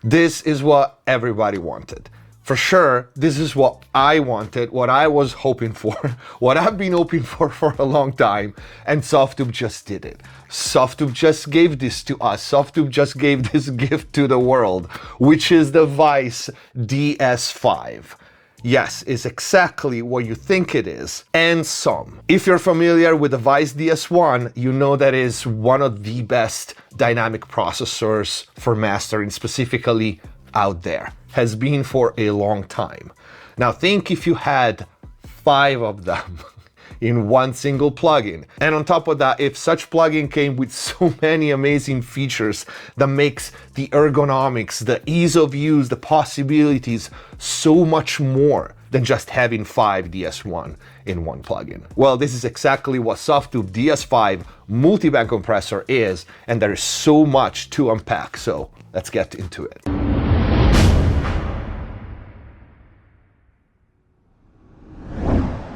This is what everybody wanted. For sure, this is what I wanted, what I was hoping for, what I've been hoping for a long time, and Softube just did it. Softube just gave this to us. Softube just gave this gift to the world, which is the Weiss DS5. Yes, it's exactly what you think it is, and some. If you're familiar with the Weiss DS1, you know that is one of the best dynamic processors for mastering, specifically out there. Has been for a long time. Now think if you had 5 of them in one single plugin. And on top of that, if such plugin came with so many amazing features that makes the ergonomics, the ease of use, the possibilities so much more than just having 5 DS1 in one plugin. Well, this is exactly what Softube DS5 multiband compressor is, and there is so much to unpack, so let's get into it.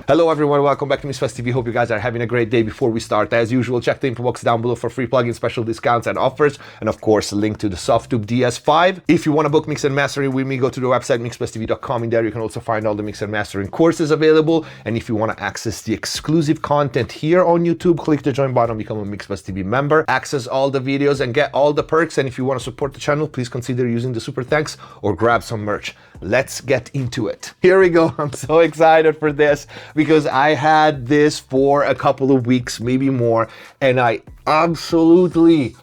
Hello everyone, welcome back to McSolaar TV. Hope you guys are having a great day. Before we start, as usual, check the info box down below for free plugin special discounts and offers, and of course a link to the Softube DS5. If you want to book mix and mastering with me, go to the website mixplusTV.com. In there you can also find all the mix and mastering courses available, and if you want to access the exclusive content here on YouTube, click the join button, become a MixPlusTV member, access all the videos and get all the perks. And if you want to support the channel, please consider using the super thanks or grab some merch. Let's get into it. Here we go. I'm so excited for this because I had this for a couple of weeks, maybe more, and I absolutely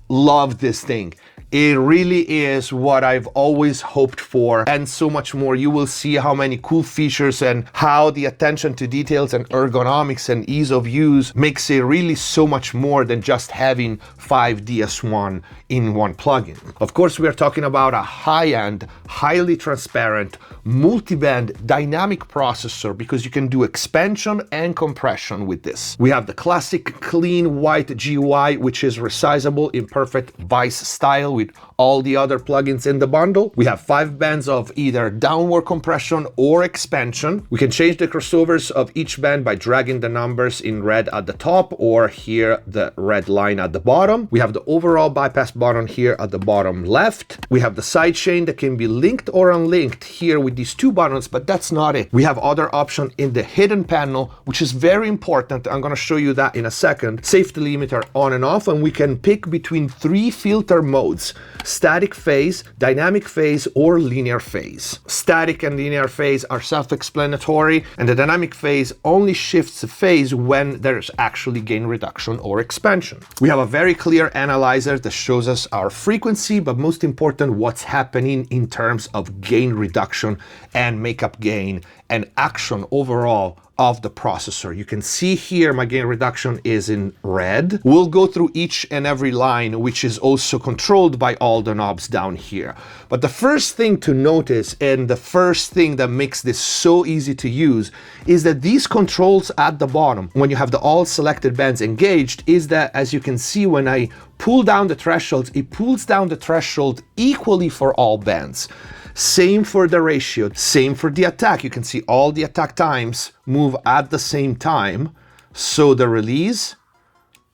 love this thing. It really is what I've always hoped for and so much more. You will see how many cool features and how the attention to details and ergonomics and ease of use makes it really so much more than just having 5 DS1 in one plugin. Of course, we are talking about a high-end, highly transparent, multi-band dynamic processor because you can do expansion and compression with this. We have the classic clean white GUI, which is resizable in perfect Weiss style with all the other plugins in the bundle. We have 5 bands of either downward compression or expansion. We can change the crossovers of each band by dragging the numbers in red at the top or here the red line at the bottom. We have the overall bypass button here at the bottom left. We have the sidechain that can be linked or unlinked here with these 2 buttons, but that's not it. We have other option in the hidden panel, which is very important. I'm going to show you that in a second. Safety limiter on and off, and we can pick between 3 filter modes: static phase, dynamic phase, or linear phase. Static and linear phase are self-explanatory, and the dynamic phase only shifts the phase when there's actually gain reduction or expansion. We have a very clear analyzer that shows us our frequency, but most important, what's happening in terms of gain reduction and makeup gain and action overall of the processor. You can see here my gain reduction is in red. We'll go through each and every line, which is also controlled by all the knobs down here. But the first thing to notice, and the first thing that makes this so easy to use, is that these controls at the bottom, when you have the all selected bands engaged, is that, as you can see, when I pull down the thresholds, it pulls down the threshold equally for all bands. Same for the ratio, same for the attack. You can see all the attack times move at the same time, so the release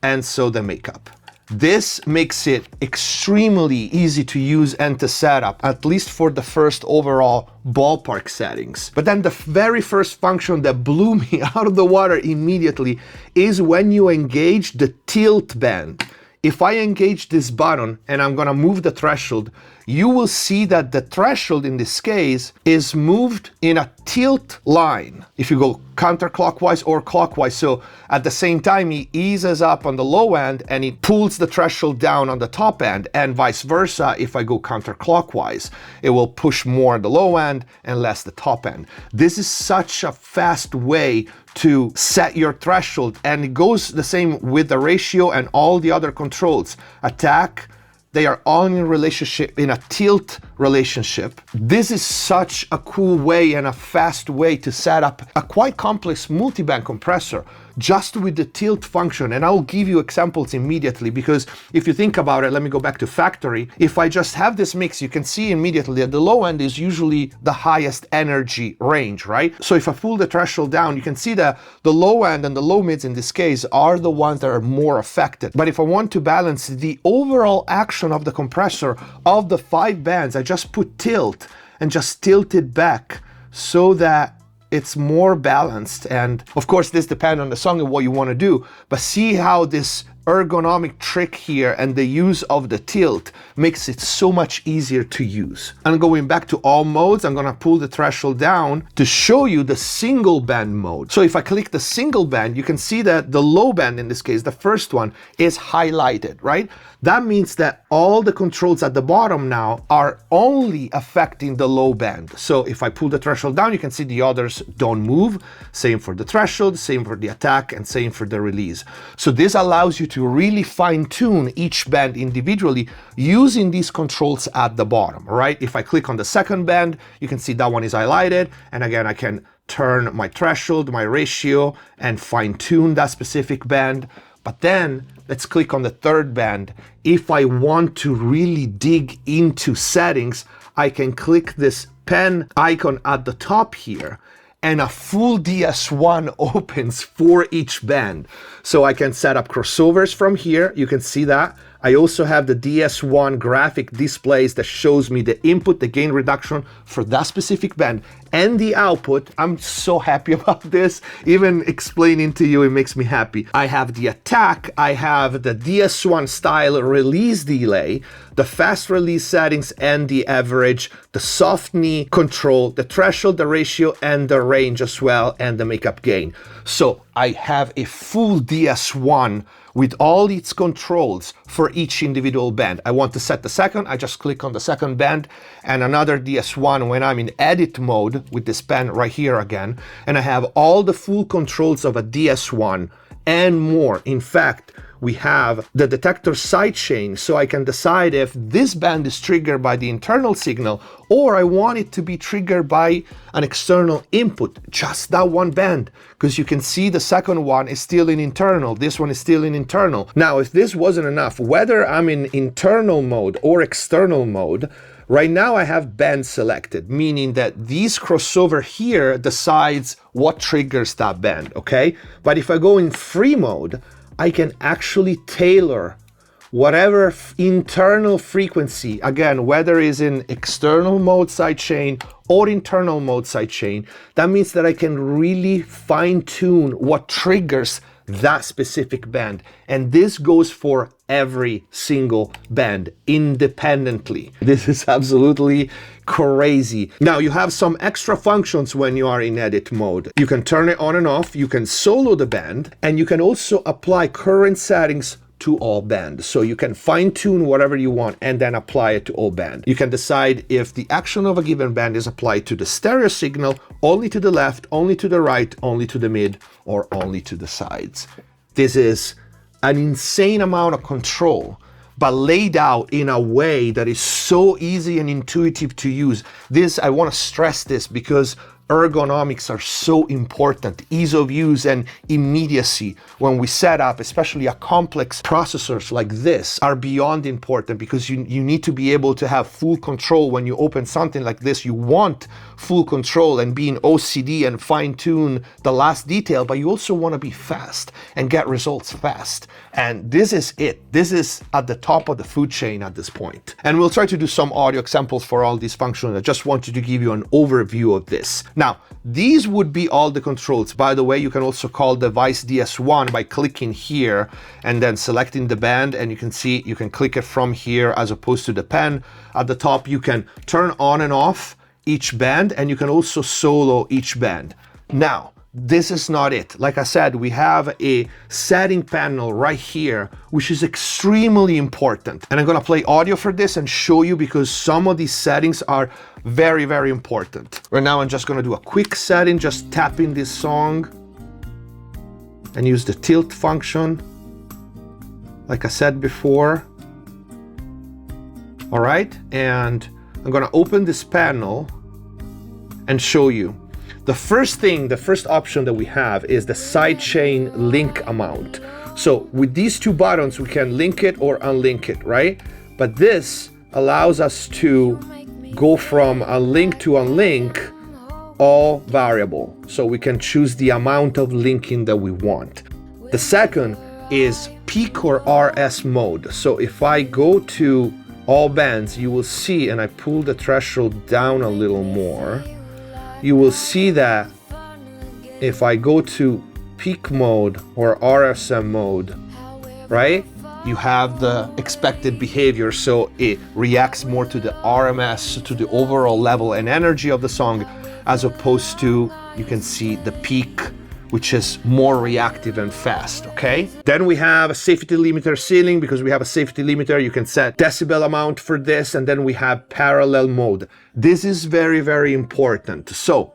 and so the makeup. This makes it extremely easy to use and to set up, at least for the first overall ballpark settings. But then the very first function that blew me out of the water immediately is when you engage the tilt band. If I engage this button and I'm gonna move the threshold, you will see that the threshold in this case is moved in a tilt line. If you go counterclockwise or clockwise, so at the same time he eases up on the low end and he pulls the threshold down on the top end, and vice versa. If I go counterclockwise, it will push more on the low end and less the top end. This is such a fast way to set your threshold, and it goes the same with the ratio and all the other controls. Attack, they are all in relationship in a tilt relationship. This is such a cool way and a fast way to set up a quite complex multiband compressor just with the tilt function. And I'll give you examples immediately, because if you think about it, let me go back to factory. If I just have this mix, you can see immediately that the low end is usually the highest energy range, right? So if I pull the threshold down, you can see that the low end and the low mids in this case are the ones that are more affected. But if I want to balance the overall action of the compressor of the 5 bands, I just put tilt and just tilt it back so that it's more balanced. And of course, this depends on the song and what you want to do, but see how this ergonomic trick here and the use of the tilt makes it so much easier to use. And going back to all modes, I'm gonna pull the threshold down to show you the single band mode. So if I click the single band, you can see that the low band, in this case, the first one, is highlighted, right? That means that all the controls at the bottom now are only affecting the low band. So if I pull the threshold down, you can see the others don't move. Same for the threshold, same for the attack, and same for the release. So this allows you to really fine-tune each band individually using these controls at the bottom, right? If I click on the second band, you can see that one is highlighted. And again, I can turn my threshold, my ratio, and fine-tune that specific band. But then let's click on the third band. If I want to really dig into settings, I can click this pen icon at the top here, and a full DS1 opens for each band. So I can set up crossovers from here. You can see that. I also have the DS1 graphic displays that shows me the input, the gain reduction for that specific band, and the output. I'm so happy about this. Even explaining to you, it makes me happy. I have the attack, I have the DS1 style release delay, the fast release settings and the average, the soft knee control, the threshold, the ratio, and the range as well, and the makeup gain. So I have a full DS1 with all its controls for each individual band. I want to set the second, I just click on the second band, and another DS1 when I'm in edit mode with this pen right here again, and I have all the full controls of a DS1 and more. In fact, we have the detector sidechain, so I can decide if this band is triggered by the internal signal or I want it to be triggered by an external input, just that one band, because you can see the second one is still in internal, this one is still in internal. Now, if this wasn't enough, whether I'm in internal mode or external mode, right now I have band selected, meaning that these crossover here decides what triggers that band, okay? But if I go in free mode, I can actually tailor whatever internal frequency, again, whether it's in external mode sidechain or internal mode sidechain. That means that I can really fine tune what triggers that specific band. And this goes for every single band independently. This is absolutely crazy. Now you have some extra functions when you are in edit mode. You can turn it on and off, you can solo the band, and you can also apply current settings to all bands. So you can fine tune whatever you want and then apply it to all band. You can decide if the action of a given band is applied to the stereo signal, only to the left, only to the right, only to the mid, or only to the sides. This is an insane amount of control, but laid out in a way that is so easy and intuitive to use. This, I want to stress this because ergonomics are so important. Ease of use and immediacy when we set up, especially a complex processors like this, are beyond important, because you need to be able to have full control when you open something like this. You want full control and be in OCD and fine tune the last detail, but you also want to be fast and get results fast. And this is it. This is at the top of the food chain at this point. And we'll try to do some audio examples for all these functions. I just wanted to give you an overview of this. Now, these would be all the controls. By the way, you can also call the Weiss DS1 by clicking here and then selecting the band, and you can see you can click it from here as opposed to the pen. At the top, you can turn on and off each band, and you can also solo each band. Now, this is not it. Like I said, we have a setting panel right here, which is extremely important. And I'm gonna play audio for this and show you, because some of these settings are very, very important. Right now, I'm just gonna do a quick setting, just tapping this song and use the tilt function, like I said before. All right, and I'm gonna open this panel and show you. The first option that we have is the sidechain link amount. So with these two buttons, we can link it or unlink it, right? But this allows us to go from unlink to unlink, all variable. So we can choose the amount of linking that we want. The second is peak or RS mode. So if I go to all bands, you will see, and I pull the threshold down a little more, you will see that if I go to peak mode or RSM mode, right, you have the expected behavior, so it reacts more to the RMS, to the overall level and energy of the song, as opposed to, you can see the peak, which is more reactive and fast, okay? Then we have a safety limiter ceiling. Because we have a safety limiter, you can set decibel amount for this, and then we have parallel mode. This is very, very important. So,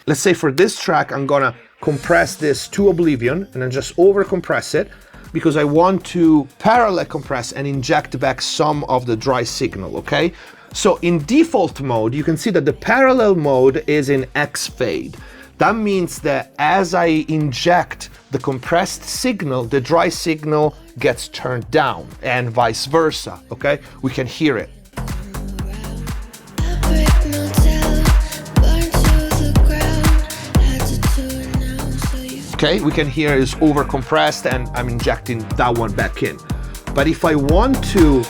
let's say for this track, I'm gonna compress this to oblivion, and then just over compress it, because I want to parallel compress and inject back some of the dry signal, okay? So in default mode, you can see that the parallel mode is in X fade. That means that as I inject the compressed signal, the dry signal gets turned down, and vice versa, okay? We can hear it. Okay, we can hear it's over compressed, and I'm injecting that one back in. But if I want to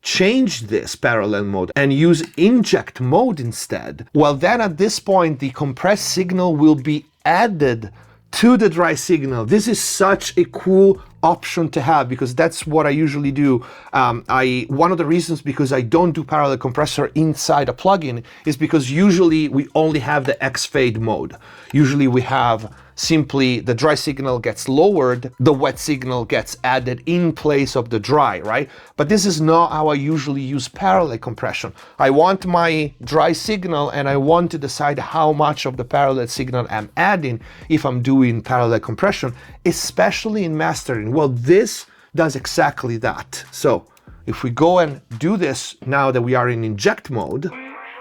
change this parallel mode and use inject mode instead, well, then at this point the compressed signal will be added to the dry signal. This is such a cool option to have, because that's what I usually do. One of the reasons because I don't do parallel compressor inside a plugin is because usually we only have the X fade mode. Usually we have simply the dry signal gets lowered, the wet signal gets added in place of the dry, right? But this is not how I usually use parallel compression. I want my dry signal, and I want to decide how much of the parallel signal I'm adding if I'm doing parallel compression, especially in mastering. Well, this does exactly that. So if we go and do this now that we are in inject mode,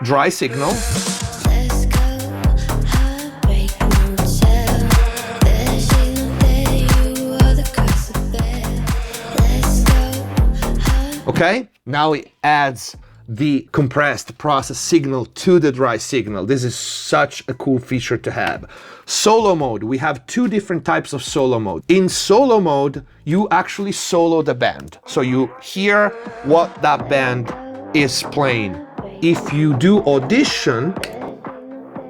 dry signal, okay, now it adds the compressed process signal to the dry signal. This is such a cool feature to have. Solo mode, we have two different types of solo mode. In solo mode, you actually solo the band. So you hear what that band is playing. If you do audition,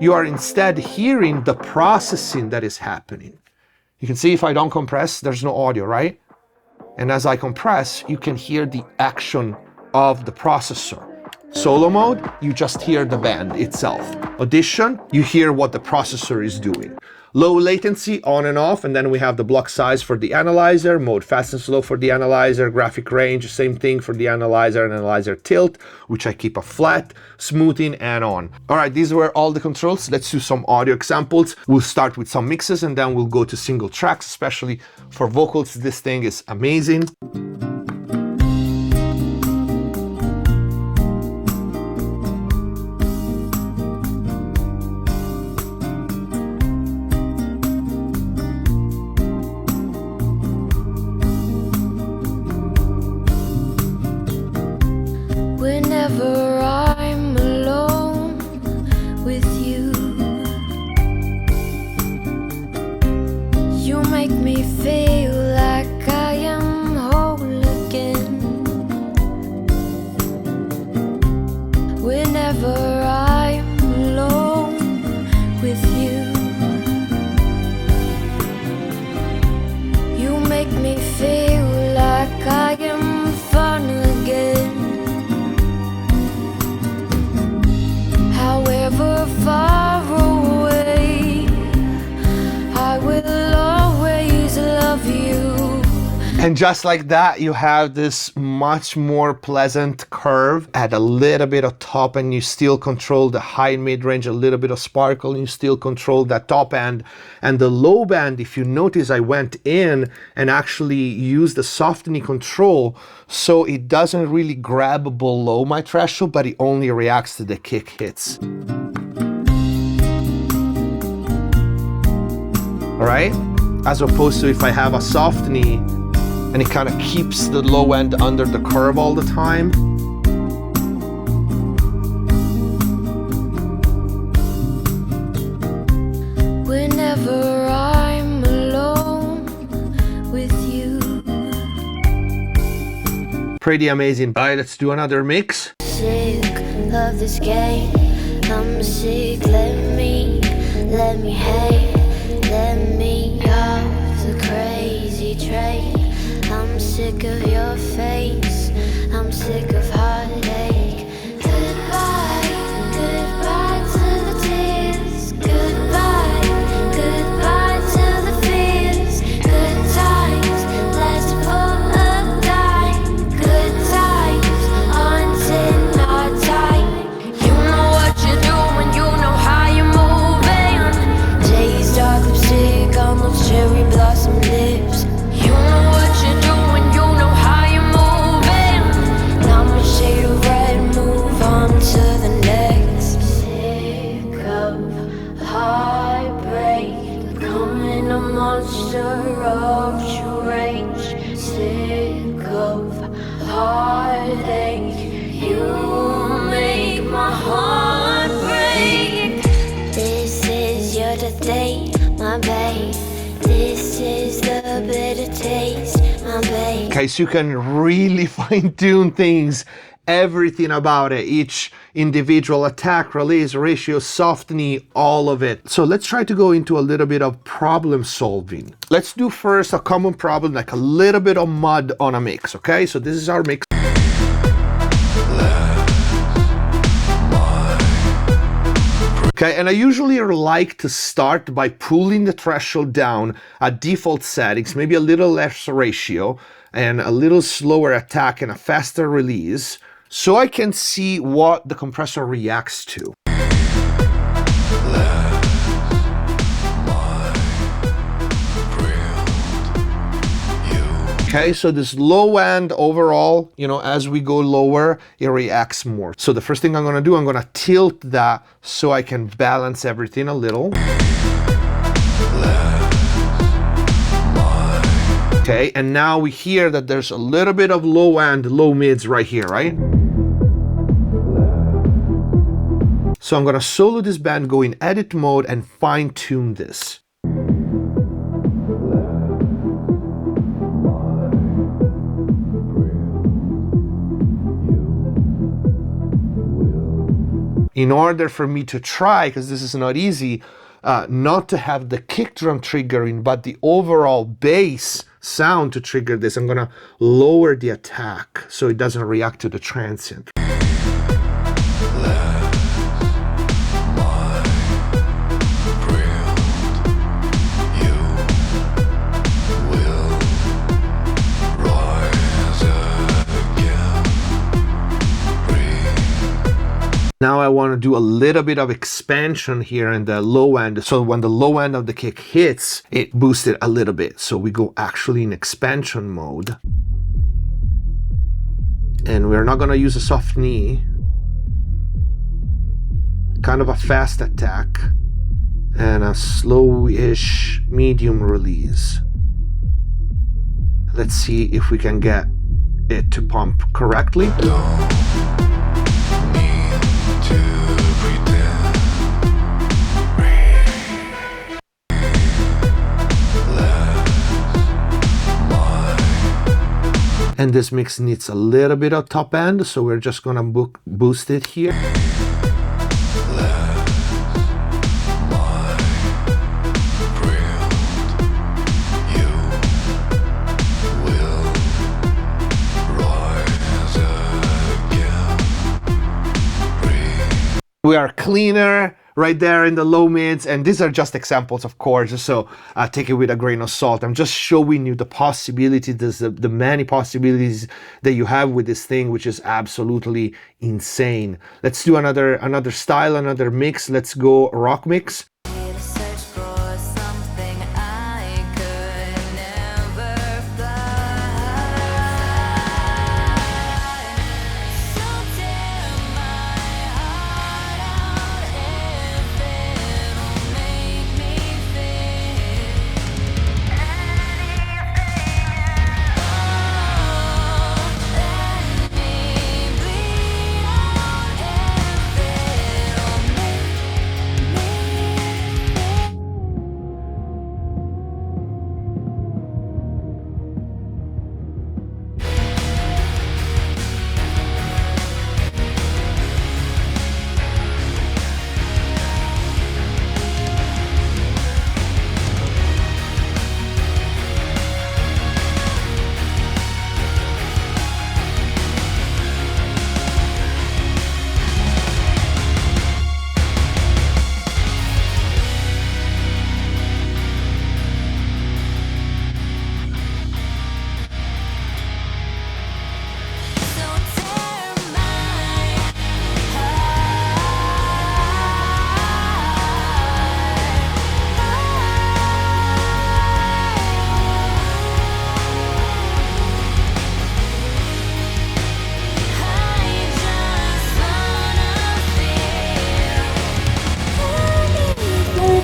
you are instead hearing the processing that is happening. You can see if I don't compress, there's no audio, right? And as I compress, you can hear the action of the processor. Solo mode, you just hear the band itself. Audition, you hear what the processor is doing. Low latency, on and off, and then we have the block size for the analyzer, mode fast and slow for the analyzer, graphic range, same thing for the analyzer, and analyzer tilt, which I keep a flat, smoothing, and on. All right, these were all the controls. Let's do some audio examples. We'll start with some mixes, and then we'll go to single tracks, especially for vocals. This thing is amazing. Whenever I'm alone with you, you make me feel like I am whole again. Whenever I'm alone with you, you make me feel like I am fun again. However far away, I will always love you. And just like that, you have this much more pleasant curve. Add a little bit of top and you still control the high and mid-range, a little bit of sparkle, and you still control that top end. And the low band, if you notice, I went in and actually used the softening control so it doesn't really grab below my threshold, but it only reacts to the kick hits. All right? As opposed to if I have a softening and it kind of keeps the low end under the curve all the time. Whenever I'm alone with you. Pretty amazing. All right, let's do another mix. Sick of this game. I'm sick. Let me hate. Let me off the crazy train. I'm sick of your face. I'm sick of heartache. Goodbye, goodbye to the tears. Goodbye, goodbye to the fears. Good times last for a dime. Good times until our time. You know what you're doing. You know how you're moving. Days dark lipstick on those cherry blossom lips. You know what you're doing, you know how you're moving. Now I'm a shade of red, move on to the next. Sick of heartbreak, becoming a monster of true rage. Sick of heartache, you make my heart break. This is your death date, my babe. This is the bitter taste, my babe. Okay, so you can really fine-tune things, everything about it, each individual attack, release, ratio, softening, all of it. So let's try to go into a little bit of problem solving. Let's do first a common problem, like a little bit of mud on a mix, okay? So this is our mix. Okay, and I usually like to start by pulling the threshold down at default settings, maybe a little less ratio and a little slower attack and a faster release, so I can see what the compressor reacts to. Okay, so this low end overall, you know, as we go lower, it reacts more. So the first thing I'm gonna do, I'm gonna tilt that so I can balance everything a little. Okay, and now we hear that there's a little bit of low end, low mids right here, right? So I'm gonna solo this band, go in edit mode and fine tune this. In order for me to try, because this is not easy, not to have the kick drum triggering, but the overall bass sound to trigger this, I'm gonna lower the attack so it doesn't react to the transient. Now I want to do a little bit of expansion here in the low end. So when the low end of the kick hits, it boosts it a little bit. So we go actually in expansion mode. And we're not going to use a soft knee. Kind of a fast attack. And a slow-ish medium release. Let's see if we can get it to pump correctly. And this mix needs a little bit of top end, so we're just gonna boost it here. We are cleaner, right there in the low mids, and these are just examples, of course, so take it with a grain of salt. I'm just showing you the possibilities, the many possibilities that you have with this thing, which is absolutely insane. Let's do another style, another mix. Let's go rock mix.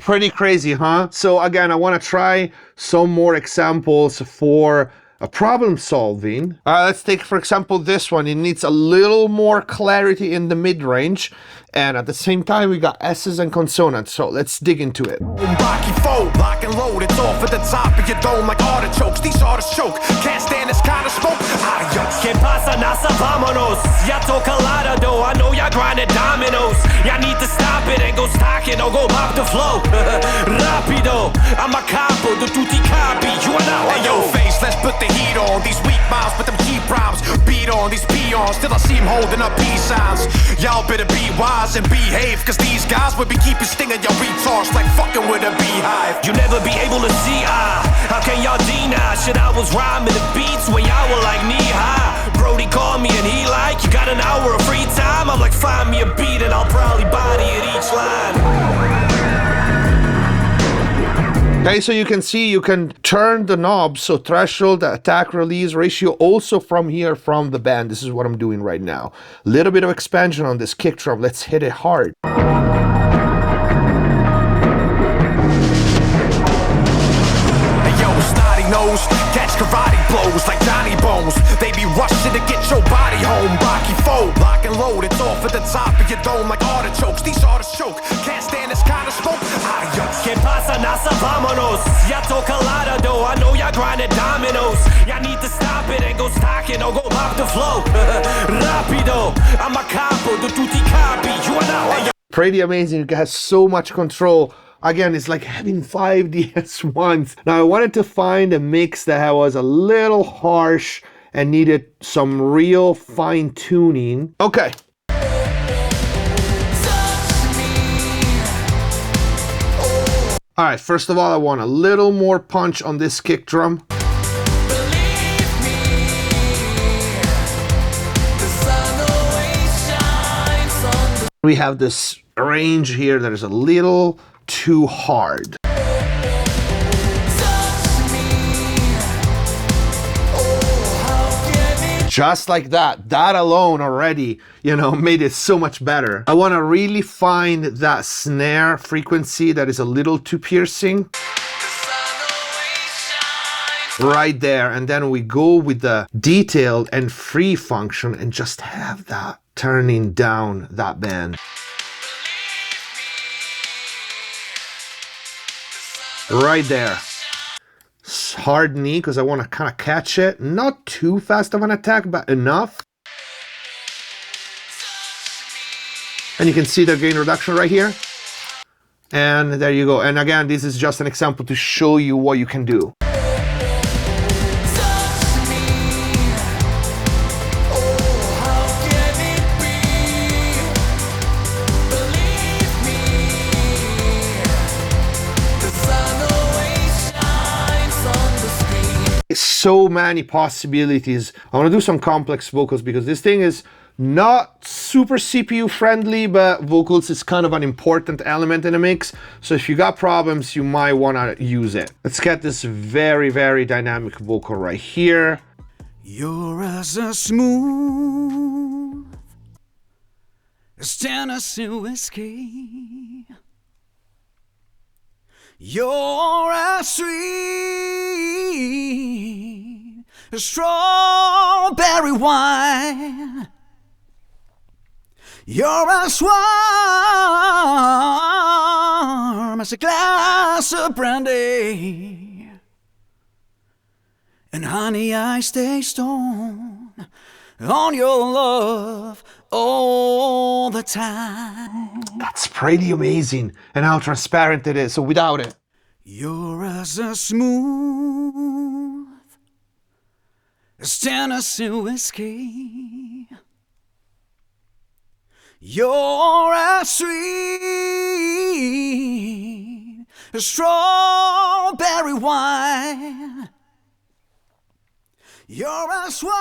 Pretty crazy, huh? So again, I want to try some more examples for problem solving. Let's take, for example, this one. It needs a little more clarity in the mid-range, and at the same time, we got S's and consonants. So let's dig into it. Lock and load, it's off at the top of your dome like artichokes. These artists choke, can't stand this kind of smoke. Adios. Que pasa, nasa, vámonos. Ya toca lado, I know y'all grinding dominoes. Y'all need to stop it and go stocking or go pop the flow. Rapido, I'm a capo, do tutti capi. You and I. Hey yo, face, let's put the heat on. These weak mouths with them key rhymes. Beat on these peons, till I see him holding up peace signs. Y'all better be wise and behave, cause these guys will be keeping stinging your retards like fucking with a beehive. You never be able to see, how can y'all deny? Shit, I was rhyming the beats when y'all were like knee high. Brody called me and he like, you got an hour of free time? I'm like, find me a beat and I'll probably body it each line. Okay, so you can see you can turn the knobs, so threshold, attack, release, ratio, also from here, from the band. This is what I'm doing right now. Little bit of expansion on this kick drum. Let's hit it hard. Nose, catch karate blows like Johnny Bones. They be rushing to get your body home. Baki fold, lock and load, it's off at the top of your dome like artichokes. These artists choke, can't stand this kind of smoke. Adios. Que pasa, nasa, vámonos. Ya toca lado, I know y'all grinding dominoes. Y'all need to stop it and go stocking or go pop the flow. Rapido, I'm a capo, do tutti capi. You and I. Pretty amazing. You guys, so much control. Again, it's like having 5 DS1s. Now, I wanted to find a mix that was a little harsh and needed some real fine tuning. Okay. All right, first of all, I want a little more punch on this kick drum. We have this range here that is a little too hard. Just like that. That alone already, made it so much better. I want to really find that snare frequency that is a little too piercing. Right there. And then we go with the detailed and free function and just have that turning down that band. Right there. Hard knee because I want to kind of catch it. Not too fast of an attack, but enough. And you can see the gain reduction right here. And there you go. And again, this is just an example to show you what you can do. so many possibilities. I want to do some complex vocals because this thing is not super CPU friendly, but vocals is kind of an important element in a mix. So if you got problems, you might want to use it. Let's get this very, very dynamic vocal right here. You're as smooth as Tennessee whiskey. You're as sweet as strawberry wine. You're as warm as a glass of brandy. And honey, I stay stoned on your love all the time. That's pretty amazing, and how transparent it is, so without it. You're as smooth as Tennessee whiskey. You're as sweet as strawberry wine. You're as warm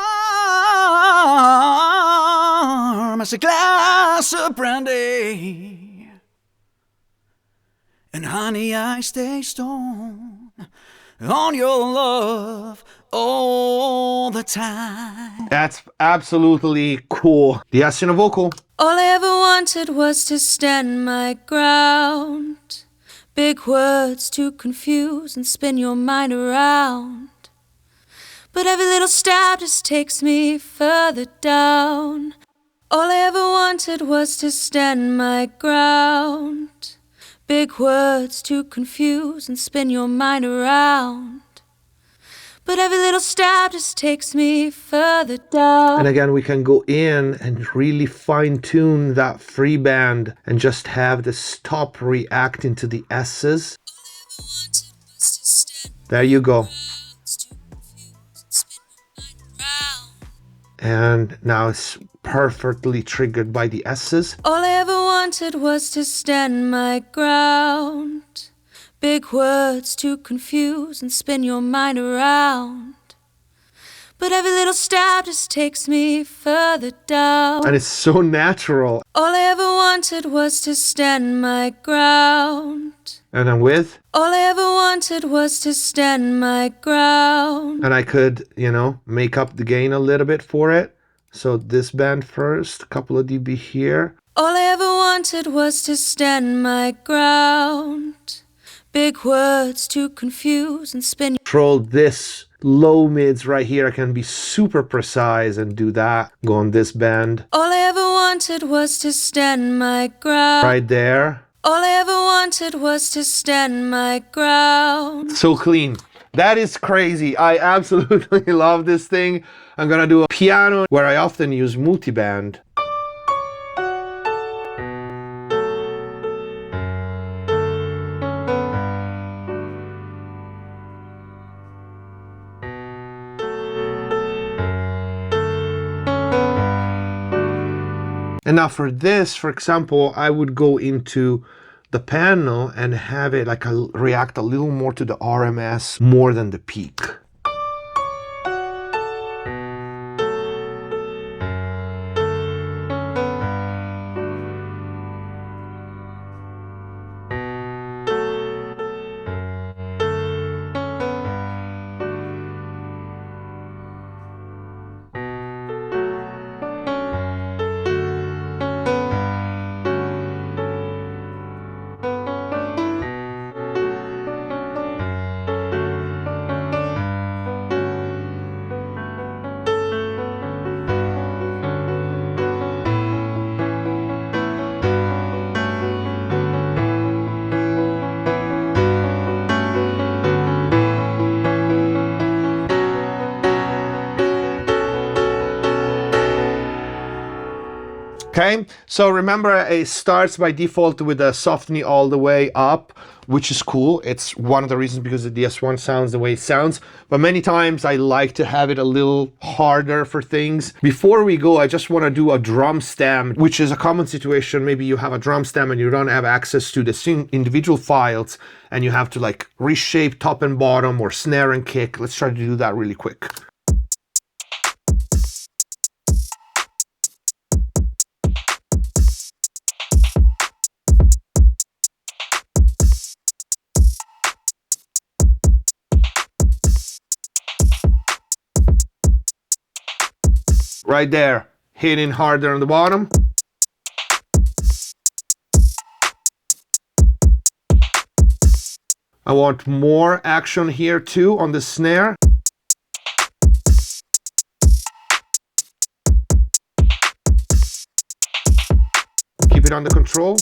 as a glass of brandy. And honey, I stay stoned on your love all the time. That's absolutely cool. De-essing vocal. All I ever wanted was to stand my ground. Big words to confuse and spin your mind around. But every little step just takes me further down. All I ever wanted was to stand my ground. Big words to confuse and spin your mind around. But every little step just takes me further down. And again, we can go in and really fine tune that free band and just have the stop reacting to the S's. There you go. And now it's perfectly triggered by the S's. All I ever wanted was to stand my ground. Big words to confuse and spin your mind around. But every little step just takes me further down. And it's so natural. All I ever wanted was to stand my ground. And I'm with. All I ever wanted was to stand my ground. And I could, you know, make up the gain a little bit for it. So this band first, a couple of dB here. All I ever wanted was to stand my ground. Big words to confuse and spin. Control this low mids right here. I can be super precise and do that. Go on this band. All I ever wanted was to stand my ground. Right there. All I ever wanted was to stand my ground. So clean. That is crazy. I absolutely love this thing. I'm gonna do a piano where I often use multiband. And now for this, for example, I would go into the panel and have it like react a little more to the RMS more than the peak. Okay, so remember it starts by default with a softney all the way up, which is cool. It's one of the reasons because the DS1 sounds the way it sounds, but many times I like to have it a little harder for things. Before we go, I just want to do a drum stem, which is a common situation. Maybe you have a drum stem and you don't have access to the individual files and you have to like reshape top and bottom or snare and kick. Let's try to do that really quick. Right there, hitting harder on the bottom. I want more action here too on the snare. Keep it under control.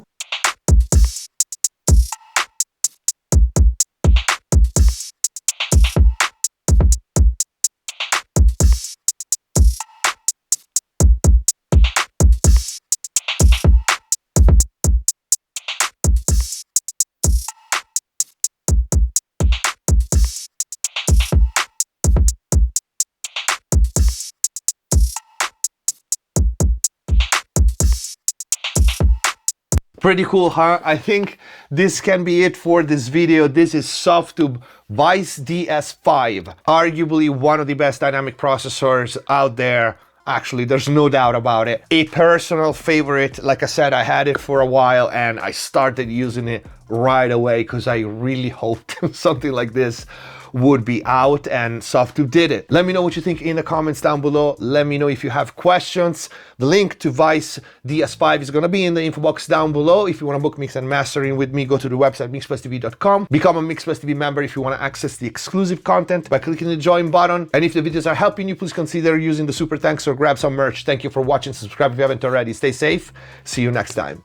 Pretty cool, huh? I think this can be it for this video. This is Softube Weiss DS5, arguably one of the best dynamic processors out there. Actually, there's no doubt about it. A personal favorite. Like I said, I had it for a while and I started using it right away because I really hoped something like this would be out, and Softube did it. Let me know what you think in the comments down below. Let me know if you have questions. The link to Weiss DS5 is gonna be in the info box down below. If you wanna book mix and mastering with me, go to the website mixplustv.com. Become a MixPlusTV member if you wanna access the exclusive content by clicking the join button. And if the videos are helping you, please consider using the super thanks or grab some merch. Thank you for watching. Subscribe if you haven't already. Stay safe. See you next time.